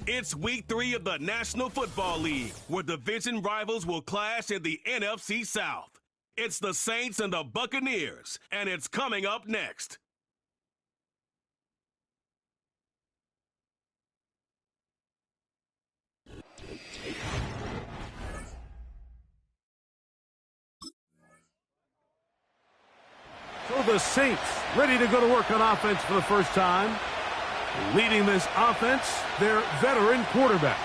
It's week 3 of the National Football League, where division rivals will clash in the NFC South. It's the Saints and the Buccaneers, and it's coming up next. So the Saints ready to go to work on offense for the first time. Leading this offense, their veteran quarterback.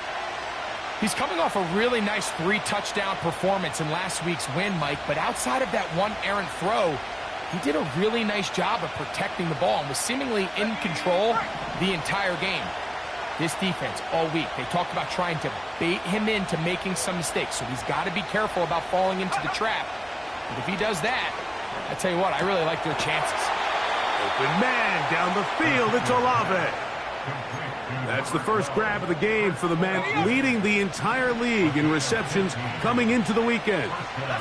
He's coming off a really nice 3-touchdown performance in last week's win, Mike, but outside of that one errant throw, he did a really nice job of protecting the ball and was seemingly in control the entire game. This defense all week, they talked about trying to bait him into making some mistakes, so he's got to be careful about falling into the trap. But if he does that, I tell you what, I really like their chances. Open man down the field, it's Olave. That's the first grab of the game for the man leading the entire league in receptions coming into the weekend.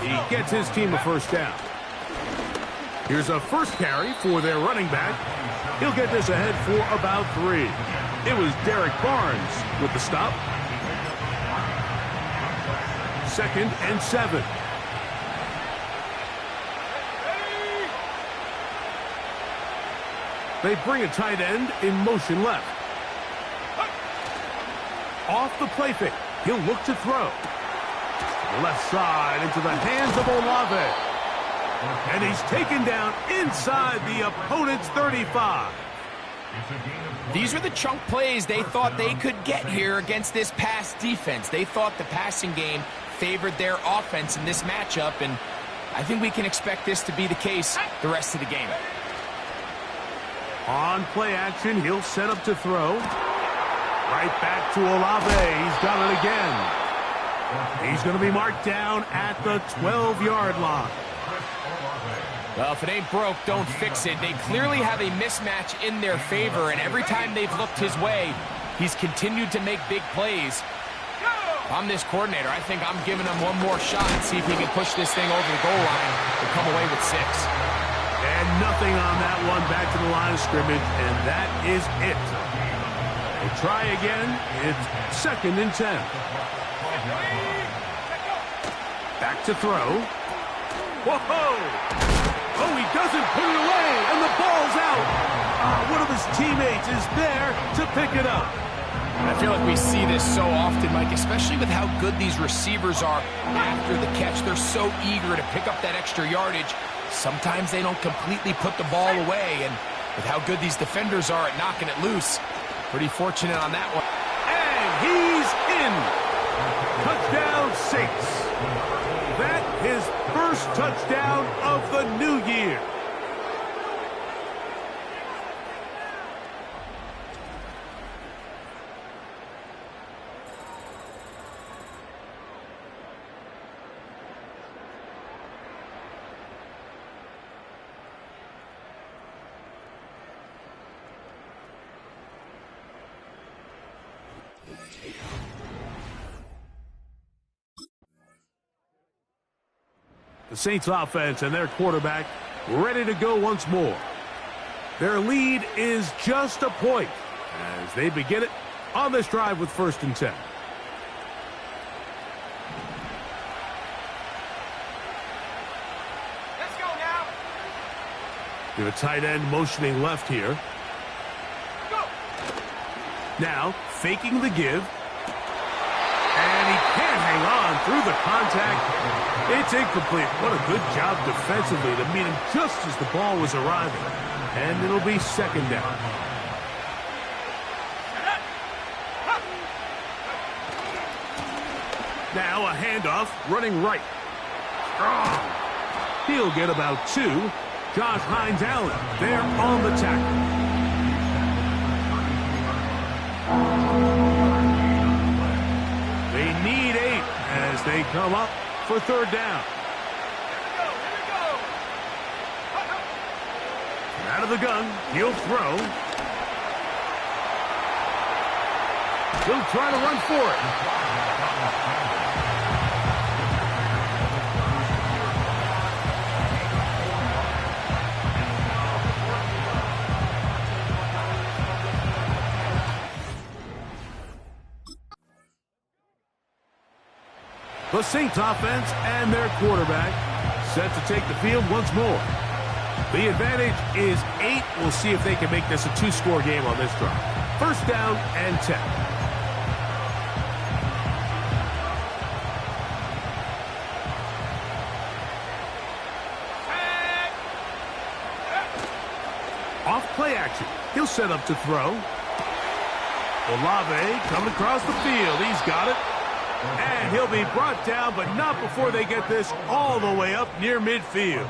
He gets his team a first down. Here's a first carry for their running back. He'll get this ahead for about 3. It was Derek Barnes with the stop. 2nd and 7. They bring a tight end in motion left. Off the play fake. He'll look to throw. Left side into the hands of Olave. And he's taken down inside the opponent's 35. These were the chunk plays they thought they could get here against this pass defense. They thought the passing game favored their offense in this matchup, and I think we can expect this to be the case the rest of the game. On play action, he'll set up to throw. Right back to Olave. He's got it again. He's going to be marked down at the 12-yard line. Well, if it ain't broke, don't fix it. They clearly have a mismatch in their favor, and every time they've looked his way, he's continued to make big plays. If I'm this coordinator, I think I'm giving him one more shot and see if he can push this thing over the goal line and come away with 6. And nothing on that one, back to the line of scrimmage, and that is it. We'll try again. It's 2nd and 10. Back to throw. Whoa! Oh, he doesn't put it away, and the ball's out. One of his teammates is there to pick it up. I feel like we see this so often, Mike, especially with how good these receivers are after the catch. They're so eager to pick up that extra yardage. Sometimes they don't completely put the ball away, and with how good these defenders are at knocking it loose, pretty fortunate on that one. And he's in. Touchdown Saints. That his first touchdown of the new year. The Saints offense and their quarterback ready to go once more. Their lead is just a point as they begin it on this drive with 1st and 10. Let's go now. Give a tight end motioning left here. Go. Now faking the give. And he can't hang on through the contact. It's incomplete. What a good job defensively to meet him just as the ball was arriving. And it'll be 2nd down. Now a handoff running right. Strong. He'll get about 2. Josh Hines-Allen there on the tackle. They need 8 as they come up for 3rd down. Out of the gun, he'll throw. He'll try to run for it. The Saints offense and their quarterback set to take the field once more. The advantage is 8. We'll see if they can make this a 2-score game on this drive. First down and 10. Off play action. He'll set up to throw. Olave coming across the field. He's got it. And he'll be brought down, but not before they get this all the way up near midfield.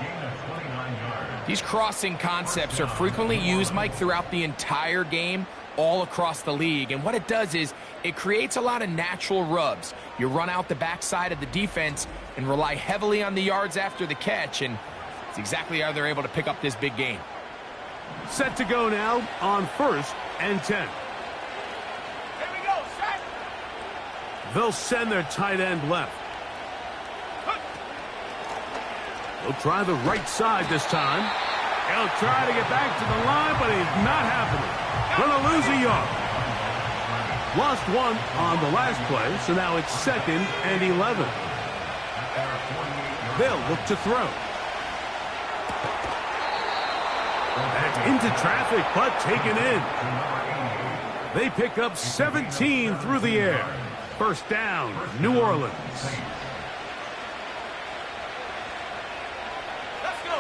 These crossing concepts are frequently used, Mike, throughout the entire game, all across the league. And what it does is it creates a lot of natural rubs. You run out the backside of the defense and rely heavily on the yards after the catch, and it's exactly how they're able to pick up this big game. Set to go now on 1st and 10. They'll send their tight end left. They'll try the right side this time. He'll try to get back to the line, but he's not happening. Gonna lose a yard. Lost 1 on the last play, so now it's 2nd and 11. They'll look to throw. That's into traffic, but taken in. They pick up 17 through the air. First down, New Orleans. Let's go.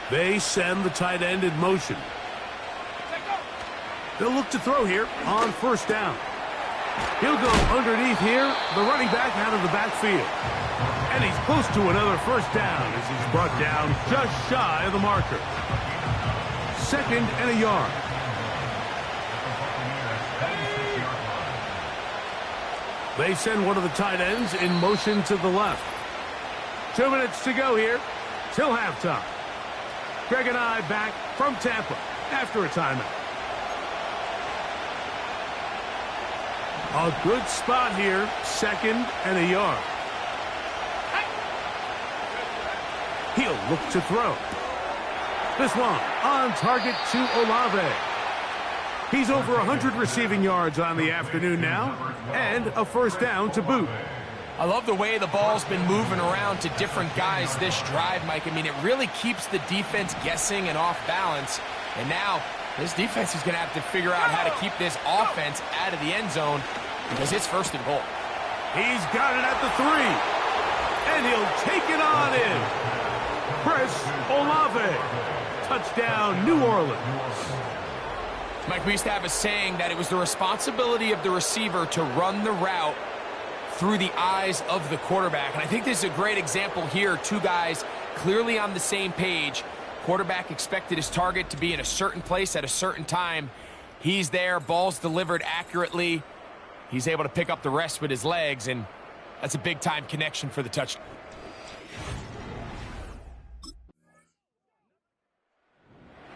They send the tight end in motion. They'll look to throw here on 1st down. He'll go underneath here, the running back out of the backfield. And he's close to another first down as he's brought down just shy of the marker. 2nd and a yard. They send one of the tight ends in motion to the left. 2 minutes to go here till halftime. Greg and I back from Tampa after a timeout. A good spot here, 2nd and a yard. He'll look to throw. This one on target to Olave. He's over 100 receiving yards on the afternoon now, and a first down to boot. I love the way the ball's been moving around to different guys this drive, Mike. I mean, it really keeps the defense guessing and off balance. And now, this defense is going to have to figure out how to keep this offense out of the end zone because it's 1st and goal. He's got it at the 3, and he'll take it on in. Chris Olave. Touchdown, New Orleans. Mike, we used to have a saying that it was the responsibility of the receiver to run the route through the eyes of the quarterback. And I think this is a great example here. 2 guys clearly on the same page. Quarterback expected his target to be in a certain place at a certain time. He's there, ball's delivered accurately. He's able to pick up the rest with his legs, and that's a big-time connection for the touchdown.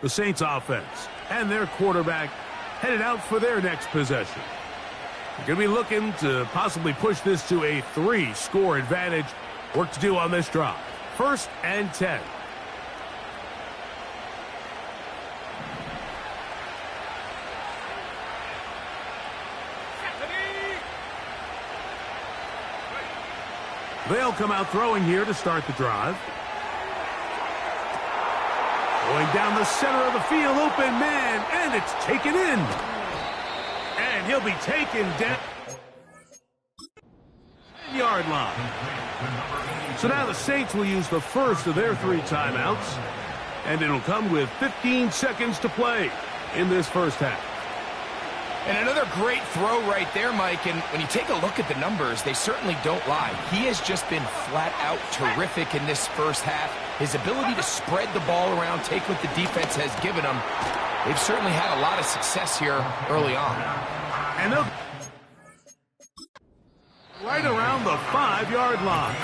The Saints offense and their quarterback headed out for their next possession. They're going to be looking to possibly push this to a 3-score advantage. Work to do on this drive. 1st and 10. They'll come out throwing here to start the drive. Going down the center of the field, open man, and it's taken in. And he'll be taken down. Yard line. So now the Saints will use the first of their 3 timeouts, and it'll come with 15 seconds to play in this first half. And another great throw right there, Mike. And when you take a look at the numbers, they certainly don't lie. He has just been flat out terrific in this first half. His ability to spread the ball around, take what the defense has given him. They've certainly had a lot of success here early on. And they'll right around the 5-yard line.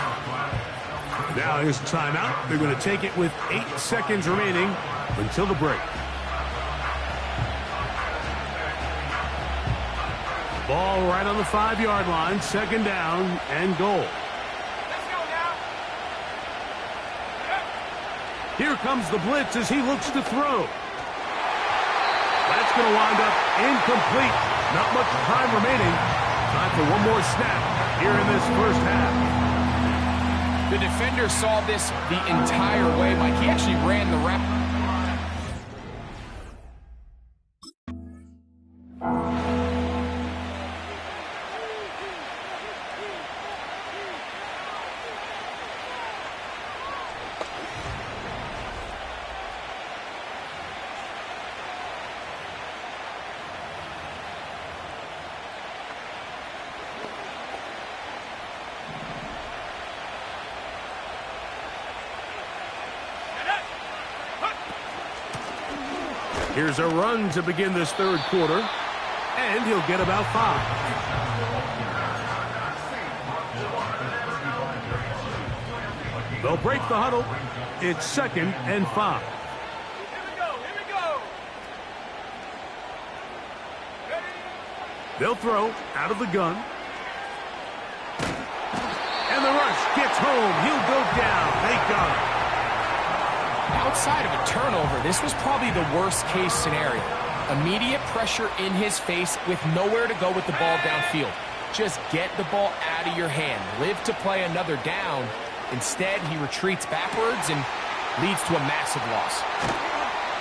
Now here's timeout. They're going to take it with 8 seconds remaining until the break. Ball right on the 5-yard line, 2nd down and goal. Let's go now. Here comes the blitz as he looks to throw. That's going to wind up incomplete. Not much time remaining. Time for one more snap here in this first half. The defender saw this the entire way, Mike. He actually ran the route. Here's a run to begin this third quarter, and he'll get about 5. They'll break the huddle. It's 2nd and 5. Here we go. They'll throw out of the gun. And the rush gets home. He'll go down. They got him. Outside of a turnover, this was probably the worst-case scenario. Immediate pressure in his face with nowhere to go with the ball downfield. Just get the ball out of your hand. Live to play another down. Instead, he retreats backwards and leads to a massive loss.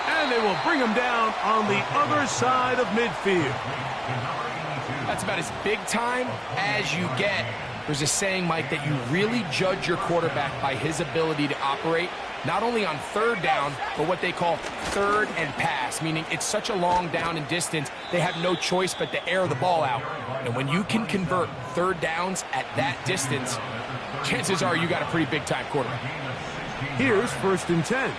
And they will bring him down on the other side of midfield. That's about as big time as you get. There's a saying, Mike, that you really judge your quarterback by his ability to operate, not only on third down, but what they call third and pass, meaning it's such a long down and distance, they have no choice but to air the ball out. And when you can convert third downs at that distance, chances are you got a pretty big-time quarterback. Here's 1st and 10.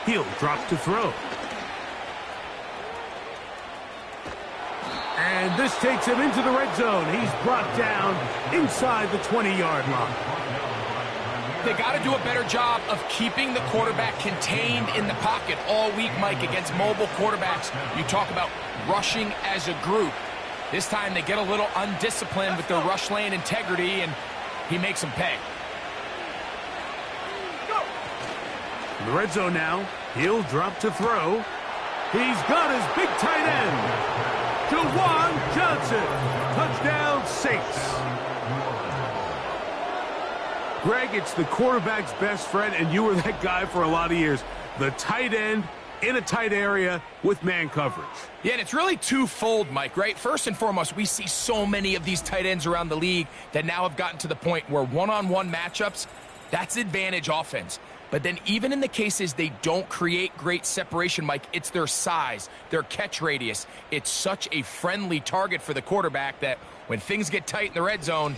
He'll drop to throw. And this takes him into the red zone. He's brought down inside the 20-yard line. They got to do a better job of keeping the quarterback contained in the pocket all week, Mike, against mobile quarterbacks. You talk about rushing as a group. This time they get a little undisciplined with their rush lane integrity, and he makes them pay. In the red zone now, he'll drop to throw. He's got his big tight end. Juwan Johnson, touchdown Saints. Greg, it's the quarterback's best friend, and you were that guy for a lot of years. The tight end in a tight area with man coverage. Yeah, and it's really twofold, Mike, right? First and foremost, we see so many of these tight ends around the league that now have gotten to the point where one-on-one matchups, that's advantage offense. But then even in the cases they don't create great separation, Mike, it's their size, their catch radius. It's such a friendly target for the quarterback that when things get tight in the red zone,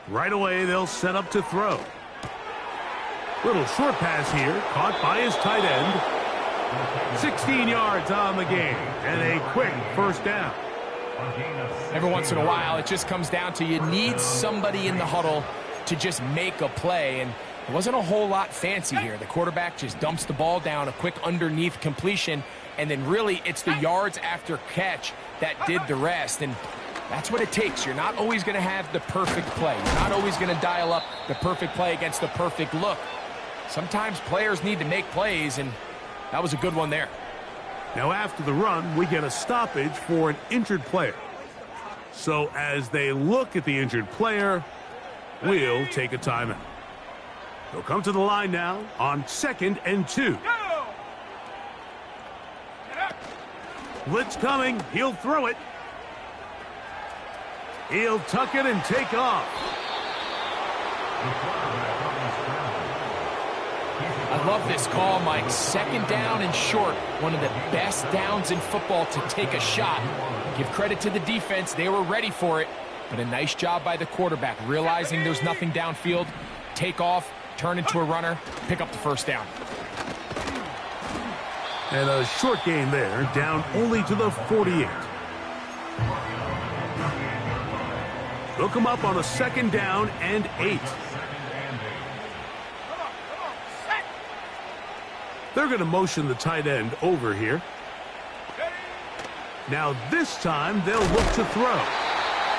Right away, they'll set up to throw. Little short pass here, caught by his tight end. 16 yards on the game, and a quick first down. Every once in a while, it just comes down to you need somebody in the huddle to just make a play, and it wasn't a whole lot fancy here. The quarterback just dumps the ball down, a quick underneath completion, and then really it's the yards after catch that did the rest, and that's what it takes. You're not always going to have the perfect play. You're not always going to dial up the perfect play against the perfect look. Sometimes players need to make plays, and that was a good one there. Now after the run, we get a stoppage for an injured player. So as they look at the injured player, we'll take a timeout. They'll come to the line now on 2nd and 2. Blitz coming. He'll throw it. He'll tuck it and take off. I love this call, Mike. 2nd down and short. One of the best downs in football to take a shot. Give credit to the defense. They were ready for it. But a nice job by the quarterback, realizing there's nothing downfield. Take off, turn into a runner, pick up the first down. And a short gain there, down only to the 48. They'll come up on a 2nd down and 8. They're going to motion the tight end over here. Now this time they'll look to throw.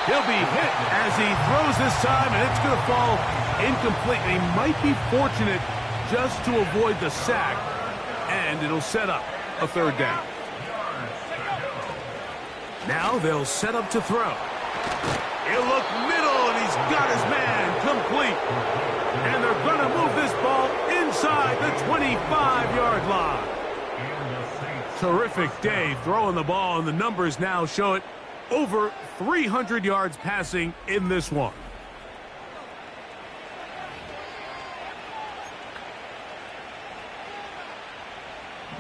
He'll be hit as he throws this time, and it's going to fall incomplete. He might be fortunate just to avoid the sack, and it'll set up a third down. Now they'll set up to throw. He'll look middle, and he's got his man complete. And they're going to move this ball inside the 25-yard line. Terrific day throwing the ball, and the numbers now show it. Over 300 yards passing in this one.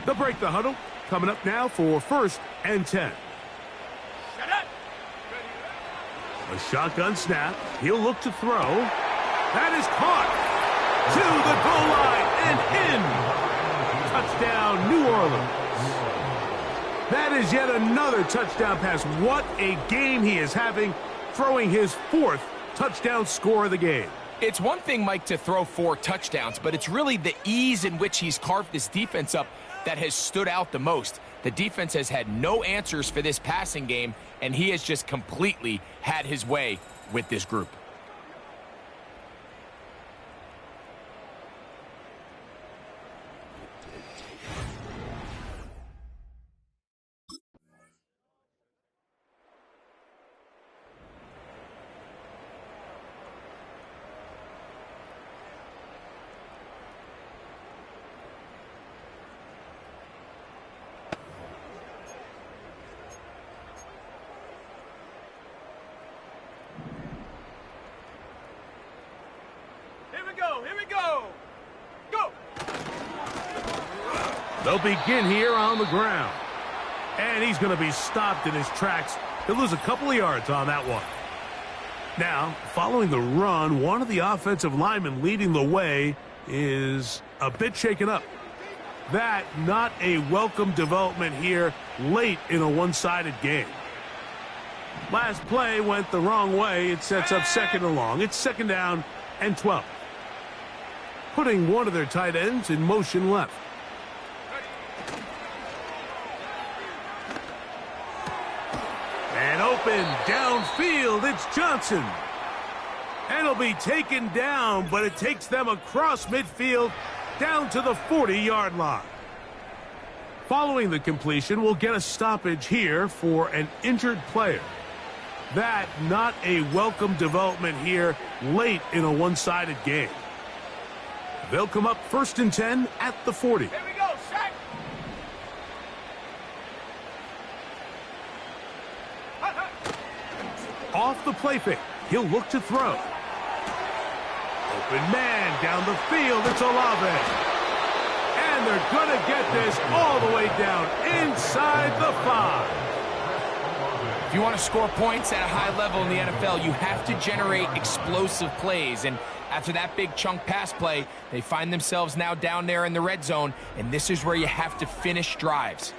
They'll break the huddle. Coming up now for 1st and 10. A shotgun snap. He'll look to throw. That is caught to the goal line and in. Touchdown, New Orleans. That is yet another touchdown pass. What a game he is having, throwing his 4th touchdown score of the game. It's one thing, Mike, to throw 4 touchdowns, but it's really the ease in which he's carved this defense up that has stood out the most. The defense has had no answers for this passing game, and he has just completely had his way with this group. Here we go. Go. They'll begin here on the ground. And he's going to be stopped in his tracks. He'll lose a couple of yards on that one. Now, following the run, one of the offensive linemen leading the way is a bit shaken up. That not a welcome development here late in a one-sided game. Last play went the wrong way. It sets up 2nd and long. It's 2nd down and 12. Putting one of their tight ends in motion left. And open downfield, it's Johnson. And it'll be taken down, but it takes them across midfield down to the 40-yard line. Following the completion, we'll get a stoppage here for an injured player. That not a welcome development here late in a one-sided game. They'll come up 1st and 10 at the 40. Here we go, Shaq. Off the play fake, he'll look to throw. Open man down the field, it's Olave. And they're going to get this all the way down inside the 5. If you want to score points at a high level in the NFL, you have to generate explosive plays. And after that big chunk pass play, they find themselves now down there in the red zone, and this is where you have to finish drives.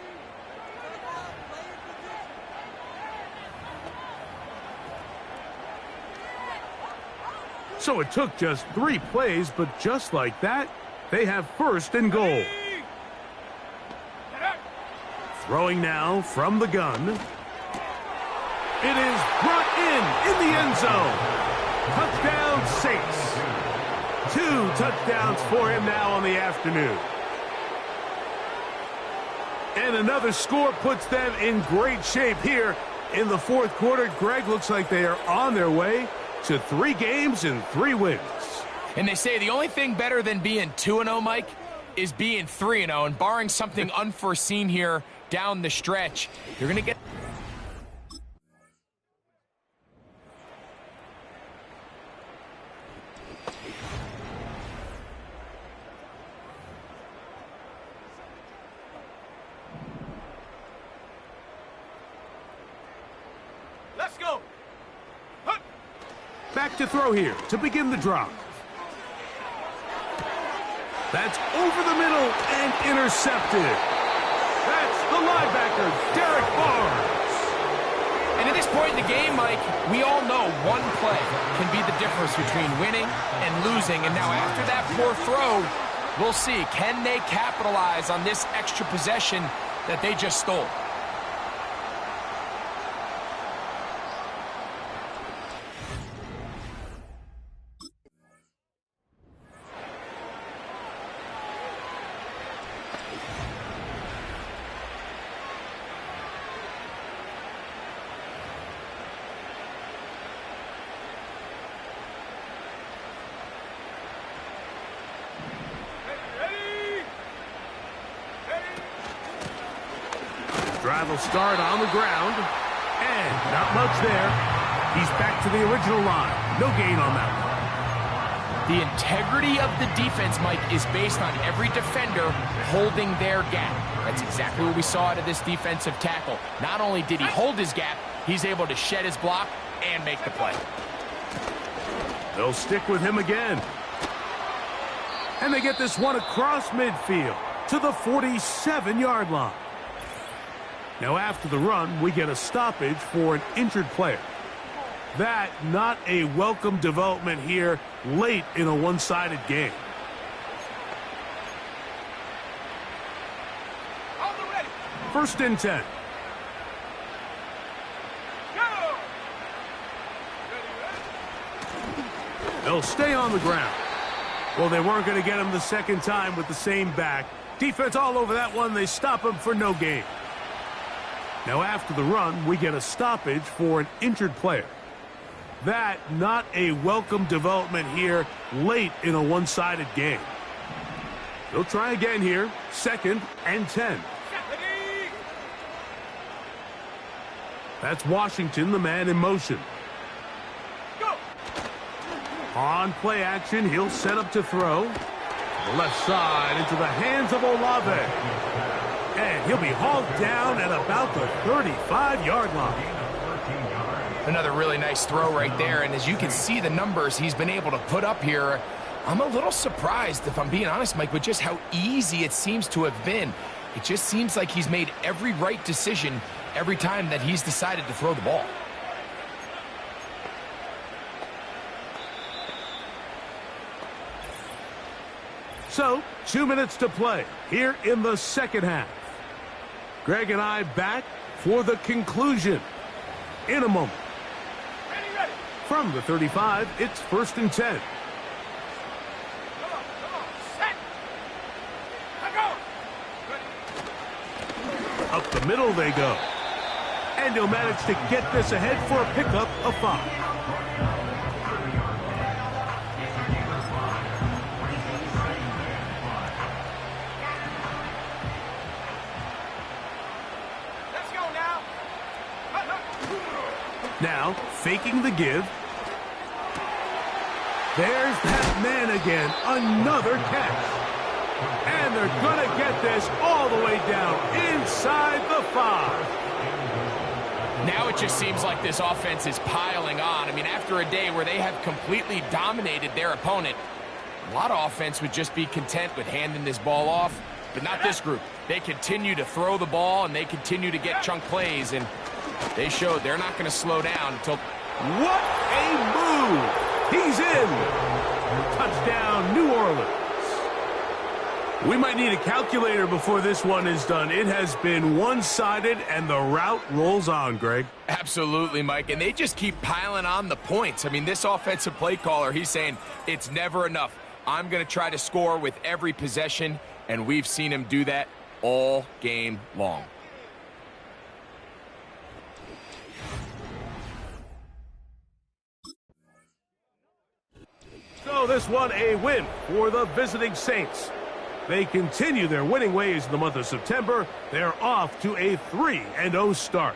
So it took just 3 plays, but just like that, they have 1st and goal. Throwing now from the gun. It is brought in the end zone. Touchdown Saints. 2 touchdowns for him now on the afternoon. And another score puts them in great shape here in the 4th quarter. Greg, looks like they are on their way to 3 games and 3 wins. And they say the only thing better than being 2-0, Mike, is being 3-0. And barring something unforeseen here down the stretch, you're going to get... Let's go. Back to throw here to begin the drive. That's over the middle and intercepted. That's the linebacker, Derek Barnes. And at this point in the game, Mike, we all know one play can be the difference between winning and losing. And now after that poor throw, We'll see. Can they capitalize on this extra possession that they just stole? Drive will start on the ground, and not much there. He's back to the original line. No gain on that one. The integrity of the defense, Mike, is based on every defender holding their gap. That's exactly what we saw out of this defensive tackle. Not only did he hold his gap, he's able to shed his block and make the play. They'll stick with him again. And they get this one across midfield to the 47-yard line. Now, after the run, we get a stoppage for an injured player. That not a welcome development here late in a one-sided game. First and 10. Go! They'll stay on the ground. Well, they weren't going to get him the second time with the same back. Defense all over that one. They stop him for no gain. Now, after the run, we get a stoppage for an injured player. That not a welcome development here late in a one-sided game. They'll try again here. Second and 10. That's Washington, the man in motion. Go! On play action, he'll set up to throw. The left side into the hands of Olave. And he'll be hauled down at about the 35-yard line. Another really nice throw right there, and as you can see the numbers he's been able to put up here, I'm a little surprised, if I'm being honest, Mike, with just how easy it seems to have been. It just seems like he's made every right decision every time that he's decided to throw the ball. So, 2 minutes to play here in the second half. Greg and I back for the conclusion in a moment. Ready, ready. From the 35, it's first and 10. Come on, set. Let go. Up the middle they go. And he'll manage to get this ahead for a pickup of 5. Now, faking the give. There's that man again. Another catch. And they're going to get this all the way down inside the 5. Now it just seems like this offense is piling on. I mean, after a day where they have completely dominated their opponent, a lot of offense would just be content with handing this ball off, but not this group. They continue to throw the ball, and they continue to get chunk plays, and they showed they're not going to slow down until... What a move! He's in! Touchdown, New Orleans. We might need a calculator before this one is done. It has been one-sided, and the route rolls on, Greg. Absolutely, Mike, and they just keep piling on the points. I mean, this offensive play caller, he's saying it's never enough. I'm going to try to score with every possession, and we've seen him do that all game long. So this one a win for the visiting Saints. They continue their winning ways in the month of September. They're off to a 3-0 start.